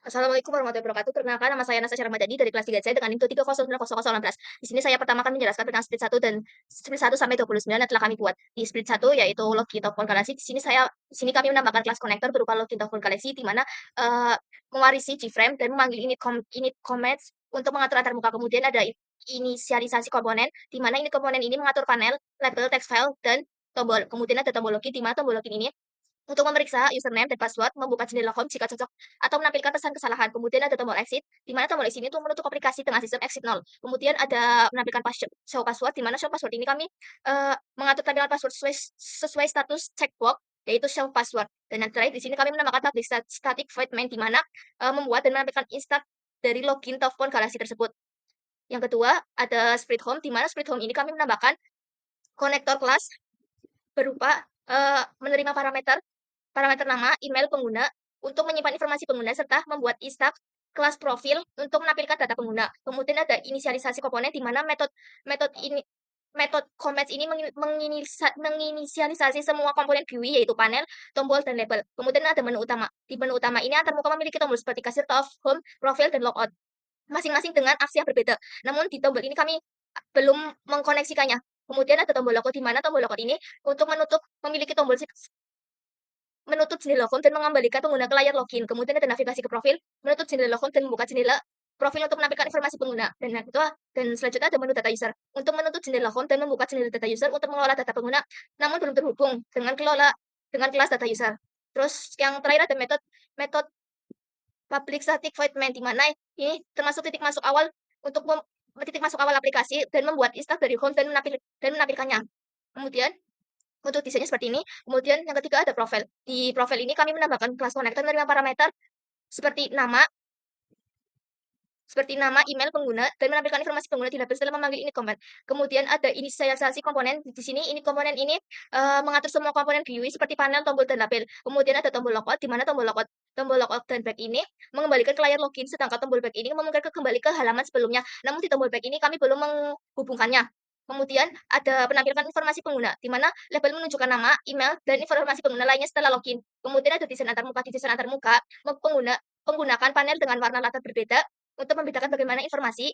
Assalamualaikum warahmatullahi wabarakatuh. Perkenalkan nama saya Nasa Ramadhani dari kelas 3C dengan NIM 3090016. Di sini saya pertama akan menjelaskan tentang split 1 dan split 1 sampai 29 yang telah kami buat. Di split 1 yaitu login telepon Galaxy. Di sini kami menambahkan kelas konektor berupa login telepon Galaxy di mana mewarisi Gframe dan memanggil init commands untuk mengatur antar muka. Kemudian ada inisialisasi komponen di mana init komponen ini mengatur panel, label, text file dan tombol. Kemudian ada tombol login di mana tombol login ini untuk memeriksa username dan password, membuka jendela home jika cocok, atau menampilkan pesan kesalahan. Kemudian ada tombol exit, di mana tombol exit ini untuk menutup aplikasi dengan sistem exit 0. Kemudian ada menampilkan show password, di mana show password ini kami mengatur tampilan password sesuai status checkbox, yaitu show password. Dan yang terakhir di sini kami menambahkan public static void main, di mana membuat dan menampilkan instant dari login telepon Galaxy tersebut. Yang kedua, ada split home, di mana split home ini kami menambahkan konektor kelas berupa menerima parameter parameter nama, email pengguna untuk menyimpan informasi pengguna serta membuat istak kelas profil untuk menampilkan data pengguna. Kemudian ada inisialisasi komponen di mana metode ini metode comments ini menginisialisasi semua komponen GUI yaitu panel, tombol, dan label. Kemudian ada menu utama. Di menu utama ini antarmuka memiliki tombol seperti kasir, off, home, profil, dan logout. Masing-masing dengan aksi yang berbeda. Namun di tombol ini kami belum mengkoneksikannya. Kemudian ada tombol logout di mana tombol logout ini untuk menutup memiliki tombol menutup jendela home dan mengembalikan pengguna ke layar login. Kemudian ada navigasi ke profil, menutup jendela home dan membuka jendela profil untuk menampilkan informasi pengguna. Dan selanjutnya ada menu data user. Untuk menutup jendela home dan membuka jendela data user untuk mengelola data pengguna, namun belum terhubung dengan kelas data user. Terus yang terakhir ada metode public static void main, di mana ini termasuk titik masuk awal aplikasi dan membuat install dari home dan menampilkannya. Kemudian untuk desainnya seperti ini. Kemudian yang ketiga ada profil. Di profil ini kami menambahkan kelas konektor menerima parameter seperti nama, email pengguna, dan menampilkan informasi pengguna di label setelah memanggil init command. Kemudian ada inisialisasi komponen. Di sini init komponen ini mengatur semua komponen GUI seperti panel, tombol, dan label. Kemudian ada tombol logout, di mana tombol logout dan back ini mengembalikan ke layar login, sedangkan tombol back ini memungkinkan kembali ke halaman sebelumnya. Namun di tombol back ini kami belum menghubungkannya. Kemudian ada penampilkan informasi pengguna, di mana label menunjukkan nama, email, dan informasi pengguna lainnya setelah login. Kemudian ada desain antarmuka. Di desain antarmuka, menggunakan panel dengan warna latar berbeda untuk membedakan bagaimana informasi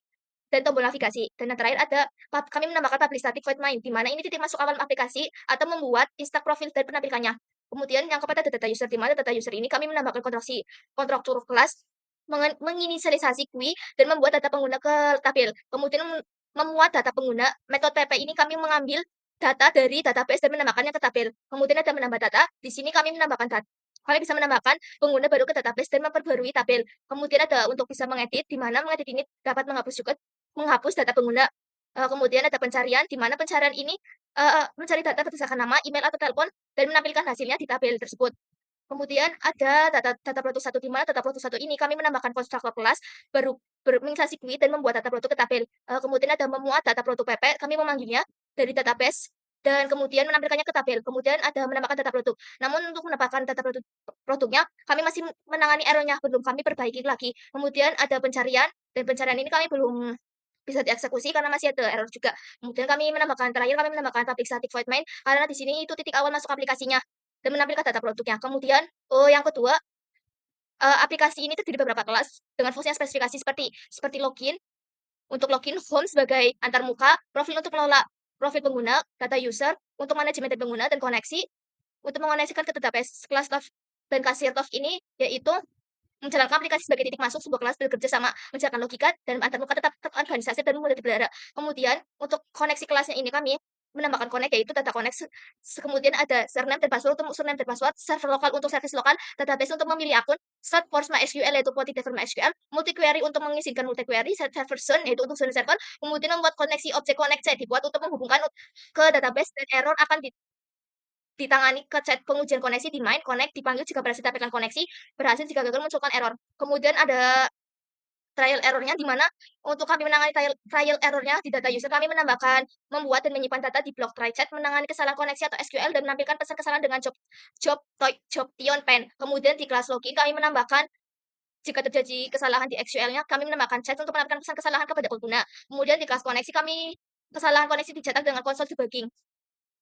dan tombol navigasi. Dan yang terakhir ada kami menambahkan public static void main, di mana ini titik masuk awal aplikasi atau membuat instak profil dan penampilannya. Kemudian yang keempat ada data user, di mana data user ini kami menambahkan konstruktur kelas, menginisialisasi GUI, dan membuat data pengguna ke tabel. Kemudian memuat data pengguna, metode PP ini kami mengambil data dari database dan menambahkannya ke tabel. Kemudian ada menambah data, di sini kami bisa menambahkan pengguna baru ke database dan memperbarui tabel. Kemudian ada untuk bisa mengedit, di mana mengedit ini dapat menghapus data pengguna. Kemudian ada pencarian, di mana pencarian ini mencari data berdasarkan nama, email, atau telepon, dan menampilkan hasilnya di tabel tersebut. Kemudian ada data produk satu, di mana data produk satu ini kami menambahkan konstruktor kelas baru menginstansi GUI dan membuat data produk ke tabel. Kemudian ada memuat data produk PP, kami memanggilnya dari database dan kemudian menampilkannya ke tabel. Kemudian ada menambahkan data produk. Namun untuk menambahkan data produknya, kami masih menangani error-nya, belum kami perbaiki lagi. Kemudian ada pencarian, dan pencarian ini kami belum bisa dieksekusi karena masih ada error juga. Kemudian terakhir kami menambahkan public static void main, karena di sini itu titik awal masuk aplikasinya dan menampilkan data produknya. Kemudian, yang kedua, aplikasi ini terdiri beberapa kelas dengan fungsi yang spesifikasi seperti login, untuk login, home sebagai antarmuka, profil untuk mengelola profil pengguna, data user untuk manajemen data pengguna, dan koneksi untuk mengoneksikan ke database. Kelas love dan kasir love ini yaitu menjalankan aplikasi sebagai titik masuk sebuah kelas bekerja sama, menjalankan logika dan antarmuka tetap terorganisasi dan mudah dipelihara. Kemudian untuk koneksi kelasnya ini kami menambahkan connect, yaitu data connect. Kemudian ada surname dan password untuk username dan password, server lokal untuk servis lokal, database untuk memilih akun, start force MySQL yaitu query driver MySQL, multi query untuk mengizinkan multi query, set version yaitu untuk zone server, kemudian membuat koneksi objek connect set dibuat untuk menghubungkan ke database, dan error akan ditangani ke chat pengujian koneksi di main connect, dipanggil jika berhasil dapatkan koneksi, berhasil jika gagal munculkan error. Kemudian ada trial error-nya, di mana untuk kami menangani trial error-nya di data user, kami membuat dan menyimpan data di blok try chat, menangani kesalahan koneksi atau SQL, dan menampilkan pesan kesalahan dengan job tion pen. Kemudian di kelas login kami menambahkan jika terjadi kesalahan di SQL-nya, kami menambahkan chat untuk menampilkan pesan kesalahan kepada pengguna. Kemudian di kelas koneksi kesalahan koneksi dicetak dengan konsol debugging.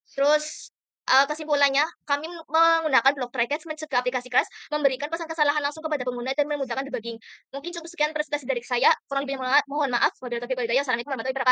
Terus Kesimpulannya, kami menggunakan block trackers mencegah aplikasi keras memberikan pesan kesalahan langsung kepada pengguna dan memudahkan debugging. Mungkin cukup sekian presentasi dari saya, kurang lebihnya mohon maaf. Wabillahi taufiq wal hidayah. Assalamualaikum warahmatullahi wabarakatuh.